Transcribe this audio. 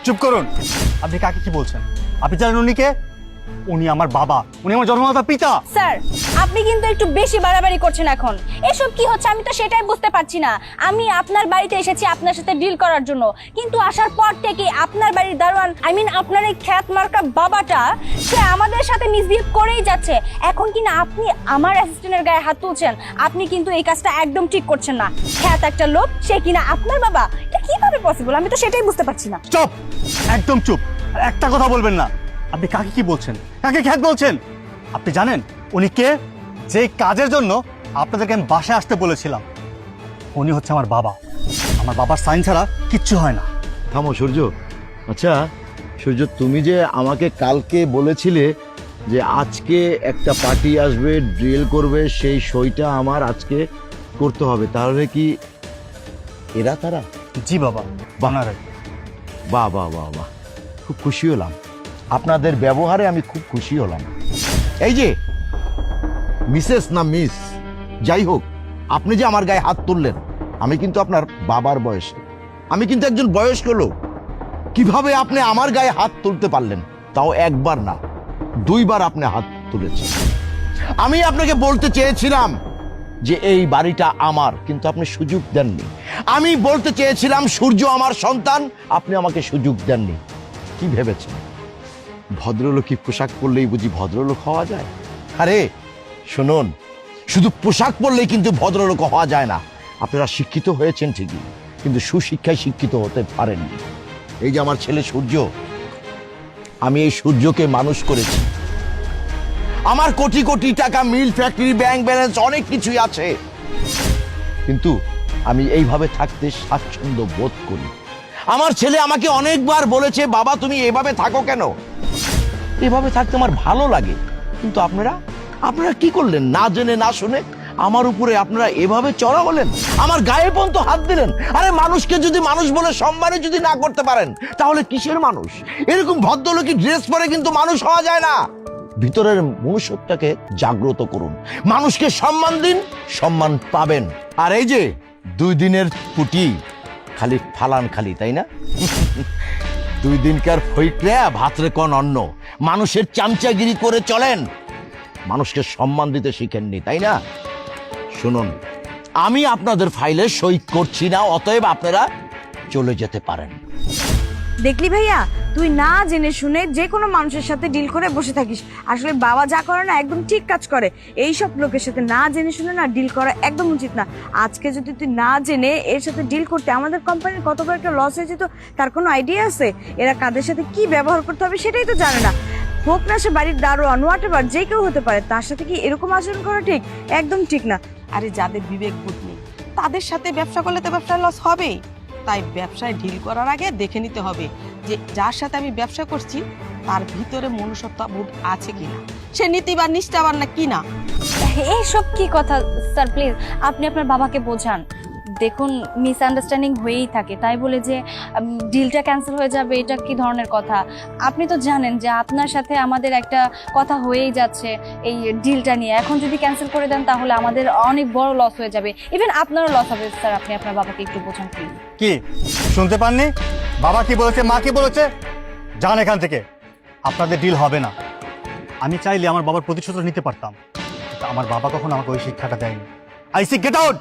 চুপ করুন। আপনি কাকে কি বলছেন? আপনি জানেন উনি কে? উনি আমার বাবা, উনি আমার জন্মদাতা পিতা। স্যার, আপনি কিন্তু একটু বেশি বাড়াবাড়ি করছেন এখন। এসব কি হচ্ছে আমি তো সেটাই বুঝতে পারছি না। আমি আপনার বাড়িতে এসেছি আপনার সাথে ডিল করার জন্য, কিন্তু আসার পর থেকে আপনার বাড়ির দারোয়ান আপনার এই খ্যাত মার্কা বাবাটা সে আমাদের সাথে মিসবিহেভ করেই যাচ্ছে। এখন কিনা আপনি আমার অ্যাসিস্ট্যান্টের গায়ে হাত তুলছেন। আপনি কিন্তু এই কাজটা একদম ঠিক করছেন না। খ্যাত একটা লোক, সে কিনা আপনার বাবা, এটা কিভাবে পসিবল? আমি তো সেটাই বুঝতে পারছি না। চুপ, একদম চুপ। আর একটা কথা বলবেন না। আপনি কাকে কি বলছেন? কাকে খ্যাত বলছেন? আপনি জানেন উনি কে? যে কাজের জন্য আপনাদেরকে আমি বাসায় আসতে বলেছিলাম, উনি হচ্ছে আমার বাবা। আমার বাবার সাইন ছাড়া কিচ্ছু হয় না। থামো সূর্য। আচ্ছা সূর্য, তুমি যে আমাকে কালকে বলেছিলে যে আজকে একটা পার্টি আসবে, ড্রিল করবে, সেই সইটা আমার আজকে করতে হবে, তাহলে কি এরা তারা? জি বাবা, বানারে। বাহ বাহ বাহ বাহ, খুব খুশি হলাম আপনাদের ব্যবহারে, আমি খুব খুশি হলাম। এই যে মিসেস না মিস, যাই হোক, আপনি যে আমার গায়ে হাত তুললেন, আমি কিন্তু আপনার বাবার বয়সে, আমি কিন্তু একজন বয়স্ক লোক। কিভাবে আপনি আমার গায়ে হাত তুলতে পারলেন? তাও একবার না, দুইবার আপনি হাত তুলেছেন। আমি আপনাকে বলতে চেয়েছিলাম যে এই বাড়িটা আমার, কিন্তু আপনি সুযোগ দেননি। আমি বলতে চেয়েছিলাম সূর্য আমার সন্তান, আপনি আমাকে সুযোগ দেননি। কি ভেবেছেন ভদ্রলোকী পোশাক পরলেই বুঝি ভদ্রলোক হওয়া যায়? আরে শুনুন, শুধু পোশাক পরলেই কিন্তু ভদ্রলোক হওয়া যায় না। আপনারা শিক্ষিত হয়েছেন ঠিকই, কিন্তু সুশিক্ষায় শিক্ষিত হতে পারেননি। এই যে আমার ছেলে সূর্য, আমি এই সূর্যকে মানুষ করেছি। আমার কোটি কোটি টাকা, মিল, ফ্যাক্টরি, ব্যাংক ব্যালেন্স, অনেক কিছুই আছে, কিন্তু আমি এইভাবে থাকতে স্বাচ্ছন্দ্য বোধ করি। আমার ছেলে আমাকে অনেকবার বলেছে, বাবা তুমি এভাবে থাকো কেন? এভাবে থাকতে আমার ভালো লাগে। কিন্তু আপনারা কি করলেন? না জেনে না শুনে আমার উপরে আপনারা এভাবে চড়া হলেন, আমার গায়ে পর্যন্ত হাত দিলেন। আরে মানুষকে যদি মানুষ বলে সম্মানে যদি না করতে পারেন, তাহলে কিসের মানুষ? এরকম ভদ্রলোকী ড্রেস পরে কিন্তু মানুষ হওয়া যায় না। ভিতরের মনুষ্যত্বটাকে জাগ্রত করুন, মানুষকে সম্মান দিন, সম্মান পাবেন। আর এই যে 2 দিনের পুটি খালি ফালান খালি, তাই না? 2 দিনকার ফইকলে ভাতরে কোন অন্ন, মানুষের চামচাগিরি করে চলেন, মানুষকে সম্মান দিতে শিখেননি, তাই না? শুনুন, আমি আপনাদের ফাইলে সই করছি না, অতএব আপনারা চলে যেতে পারেন। দেখলি ভাইয়া, তুই না জেনে শুনে যে কোনো মানুষের সাথে ডিল করে বসে থাকিস। আসলে বাবা যা করে না একদম ঠিক কাজ করে। এই সব লোকের সাথে না জেনে শুনে না ডিল করা একদম উচিত না। আজকে যদি তুই না জেনে এর সাথে ডিল করতে, আমাদের কোম্পানির কত বড় একটা লস হয়েছে তো তার কোনো আইডিয়া আছে? এরা কাদের সাথে কি ব্যবহার করতে হবে সেটাই তো জানে না। হোক না সে বাড়ির দারোয়ান, হোয়াটএভার, যে কেউ হতে পারে, তার সাথে কি এরকম আচরণ করা ঠিক? একদম ঠিক না। আরে যাদের বিবেক বোধ নেই তাদের সাথে ব্যবসা করলে তো ব্যবসায় লস হবেই। তাই ব্যবসায় ডিল করার আগে দেখে নিতে হবে যে যার সাথে আমি ব্যবসা করছি তার ভিতরে মনুষ্যত্ববোধ আছে কিনা, সে নীতিবান নিষ্ঠাবান না কিনা। এইসব কি কথা স্যার? প্লিজ আপনি আপনার বাবাকে বোঝান। দেখুন, মিসআন্ডারস্ট্যান্ডিং হয়েই থাকে, তাই বলে যে ডিলটা ক্যান্সেল হয়ে যাবে এটা কি ধরনের কথা? আপনি তো জানেন যে আপনার সাথে আমাদের একটা কথা হয়েই যাচ্ছে এই ডিলটা নিয়ে। এখন যদি ক্যান্সেল করে দেন তাহলে আমাদের অনেক বড় লস হয়ে যাবে, ইভেন আপনারও লস হবে। স্যার আপনি আপনার বাবাকে একটু বোঝান প্লিজ। কি শুনতে পাননি? বাবা কি বলেছে, মা কি বলেছে? যান এখান থেকে, আপনাদের ডিল হবে না। আমি চাইলে আমার বাবার প্রতিশোধ নিতে পারতাম, কিন্তু আমার বাবা কখনো আমাকে ওই শিক্ষাটা দেয়নি। I see get out.